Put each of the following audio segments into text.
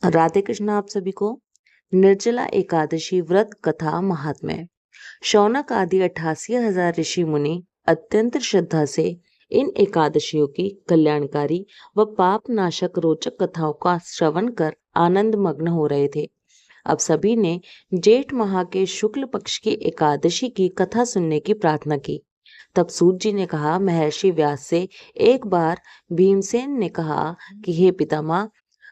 राधे कृष्ण आप सभी को। निर्जला एकादशी व्रत कथा महात्म्य। शौनक आदि 88,000 ऋषि मुनि अत्यंत श्रद्धा से इन एकादशियों की कल्याणकारी व पाप नाशक रोचक कथाओं का श्रवण कर आनंद मग्न हो रहे थे। अब सभी ने जेठ माह के शुक्ल पक्ष की एकादशी की कथा सुनने की प्रार्थना की। तब सूत जी ने कहा, महर्षि व्यास से एक बार भीमसेन ने कहा कि हे पितामह,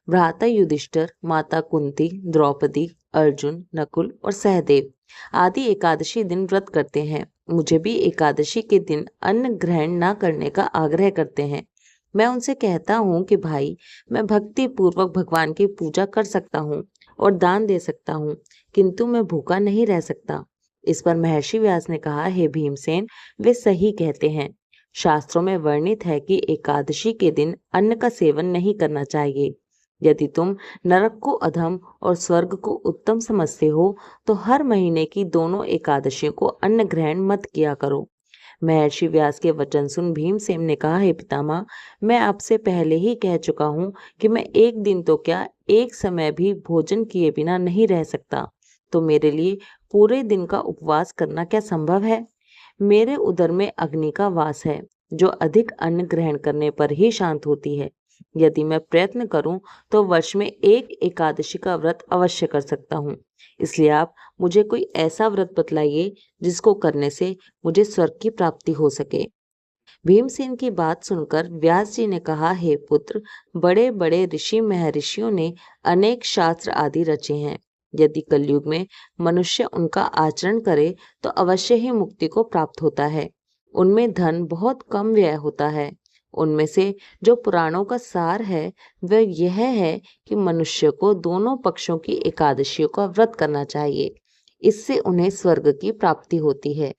भ्राता युधिष्ठिर, माता कुंती, द्रौपदी, अर्जुन, नकुल और सहदेव आदि एकादशी दिन व्रत करते हैं। मुझे भी एकादशी के दिन अन्न ग्रहण न करने का आग्रह करते हैं। मैं उनसे कहता हूँ कि भाई, मैं भक्ति पूर्वक भगवान की पूजा कर सकता हूँ और दान दे सकता हूँ, किंतु मैं भूखा नहीं रह सकता। इस पर महर्षि व्यास ने कहा, हे भीमसेन, वे सही कहते हैं। शास्त्रों में वर्णित है कि एकादशी के दिन अन्न का सेवन नहीं करना चाहिए। यदि तुम नरक को अधम और स्वर्ग को उत्तम समझते हो तो हर महीने की दोनों एकादशियों को अन्न ग्रहण मत किया करो। महर्षि व्यास के वचन सुन भीमसेन ने कहा, हे पितामह, मैं आपसे पहले ही कह चुका हूँ कि मैं एक दिन तो क्या, एक समय भी भोजन किए बिना नहीं रह सकता। तो मेरे लिए पूरे दिन का उपवास करना क्या संभव है? मेरे उदर में अग्नि का वास है, जो अधिक अन्न ग्रहण करने पर ही शांत होती है। यदि मैं प्रयत्न करूं तो वर्ष में एक एकादशी का व्रत अवश्य कर सकता हूँ। इसलिए आप मुझे कोई ऐसा व्रत बतलाइए जिसको करने से मुझे स्वर्ग की प्राप्ति हो सके। भीमसेन की बात सुनकर व्यास जी ने कहा, हे पुत्र, बड़े बड़े ऋषि महर्षियों ने अनेक शास्त्र आदि रचे हैं। यदि कलयुग में मनुष्य उनका आचरण करे तो अवश्य ही मुक्ति को प्राप्त होता है। उनमें धन बहुत कम व्यय होता है। उनमें से जो पुराणों का सार है वह यह है कि मनुष्य को दोनों पक्षों की एकादशियों का व्रत करना चाहिए। इससे उन्हें स्वर्ग की प्राप्ति होती है।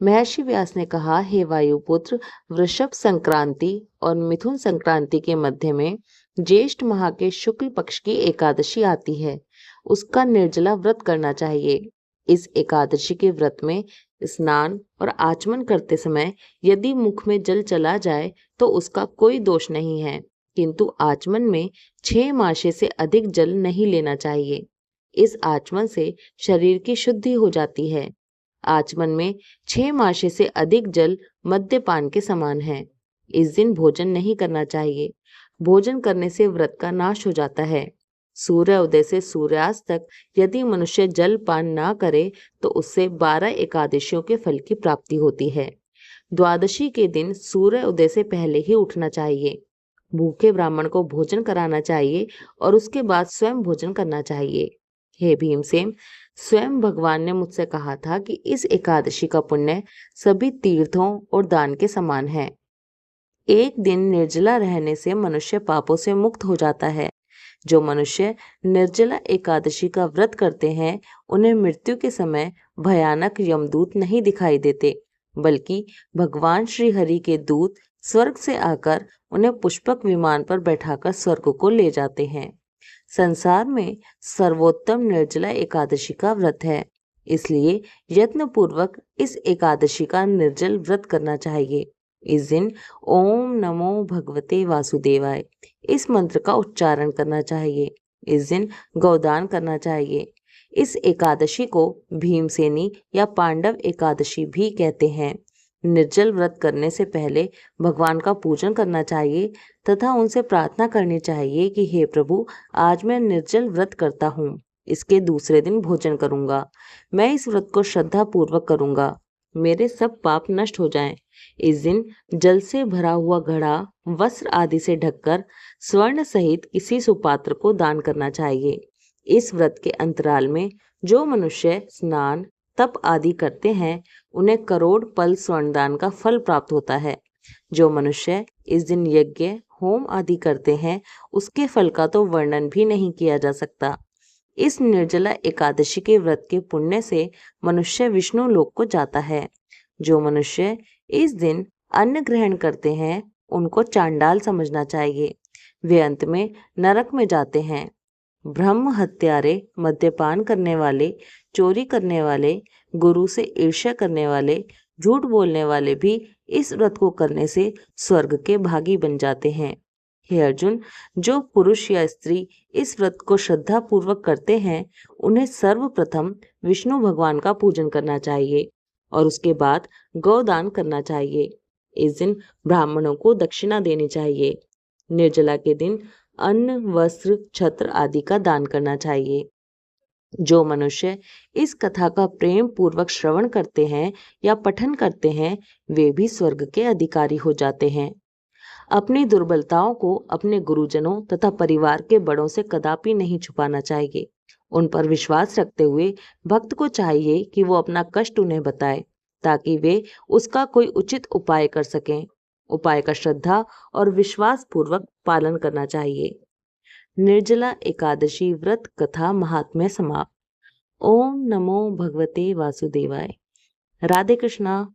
महर्षि व्यास ने कहा, हे वायुपुत्र, वृषभ संक्रांति और मिथुन संक्रांति के मध्य में ज्येष्ठ माह के शुक्ल पक्ष की एकादशी आती है। उसका निर्जला व्रत करना चाहिए। इस एकादशी के व्रत में स्नान और आचमन करते समय यदि मुख में जल चला जाए तो उसका कोई दोष नहीं है, किंतु आचमन में 6 मासे से अधिक जल नहीं लेना चाहिए। इस आचमन से शरीर की शुद्धि हो जाती है। आचमन में 6 मासे से अधिक जल मद्यपान के समान है। इस दिन भोजन नहीं करना चाहिए। भोजन करने से व्रत का नाश हो जाता है। सूर्य उदय से सूर्यास्त तक यदि मनुष्य जल पान ना करे तो उससे 12 एकादशियों के फल की प्राप्ति होती है। द्वादशी के दिन सूर्य उदय से पहले ही उठना चाहिए। भूखे ब्राह्मण को भोजन कराना चाहिए और उसके बाद स्वयं भोजन करना चाहिए। हे भीमसेन, स्वयं भगवान ने मुझसे कहा था कि इस एकादशी का पुण्य सभी तीर्थों और दान के समान है। एक दिन निर्जला रहने से मनुष्य पापों से मुक्त हो जाता है। जो मनुष्य निर्जला एकादशी का व्रत करते हैं उन्हें मृत्यु के समय भयानक यमदूत नहीं दिखाई देते, बल्कि भगवान श्री हरि के दूत स्वर्ग से आकर उन्हें पुष्पक विमान पर बैठाकर स्वर्ग को ले जाते हैं। संसार में सर्वोत्तम निर्जला एकादशी का व्रत है। इसलिए यत्न पूर्वक इस एकादशी का निर्जल व्रत करना चाहिए। इस दिन ओम नमो भगवते वासुदेवाय इस मंत्र का उच्चारण करना चाहिए। इस दिन गौदान करना चाहिए। इस एकादशी को भीमसेनी या पांडव एकादशी भी कहते हैं। निर्जल व्रत करने से पहले भगवान का पूजन करना चाहिए तथा उनसे प्रार्थना करनी चाहिए कि हे प्रभु, आज मैं निर्जल व्रत करता हूँ। इसके दूसरे दिन भोजन करूंगा। मैं इस व्रत को श्रद्धा पूर्वक करूंगा। मेरे सब पाप नष्ट हो जाएं। इस दिन जल से भरा हुआ घड़ा वस्त्र आदि से ढककर स्वर्ण सहित किसी सुपात्र को दान करना चाहिए। इस व्रत के अंतराल में जो मनुष्य स्नान तप आदि करते हैं उन्हें करोड़ पल स्वर्णदान का फल प्राप्त होता है। जो मनुष्य इस दिन यज्ञ होम आदि करते हैं उसके फल का तो वर्णन भी नहीं किया जा सकता। इस निर्जला एकादशी के व्रत के पुण्य से मनुष्य विष्णु लोक को जाता है। जो मनुष्य इस दिन अन्न ग्रहण करते हैं उनको चांडाल समझना चाहिए। वे अंत में नरक में जाते हैं। ब्रह्म हत्यारे, मद्यपान करने वाले, चोरी करने वाले, गुरु से ईर्ष्या करने वाले, झूठ बोलने वाले भी इस व्रत को करने से स्वर्ग के भागी बन जाते हैं। हे अर्जुन, जो पुरुष या स्त्री इस व्रत को श्रद्धा पूर्वक करते हैं, उन्हें सर्वप्रथम विष्णु भगवान का पूजन करना चाहिए और उसके बाद गौदान करना चाहिए। इस दिन ब्राह्मणों को दक्षिणा देनी चाहिए। निर्जला के दिन अन्न, वस्त्र, छत्र आदि का दान करना चाहिए। जो मनुष्य इस कथा का प्रेम पूर्वक श्रवण करते हैं या पठन करते हैं, वे भी स्वर्ग के अधिकारी हो जाते हैं। अपनी दुर्बलताओं को अपने गुरुजनों तथा परिवार के बड़ों से कदापि नहीं छुपाना चाहिए। उन पर विश्वास रखते हुए भक्त को चाहिए कि वो अपना कष्ट उन्हें बताए, ताकि वे उसका कोई उचित उपाय कर सकें। उपाय का श्रद्धा और विश्वास पूर्वक पालन करना चाहिए। निर्जला एकादशी व्रत कथा महात्म्य समाप्त। ओम नमो भगवते वासुदेवाय। राधे कृष्णा।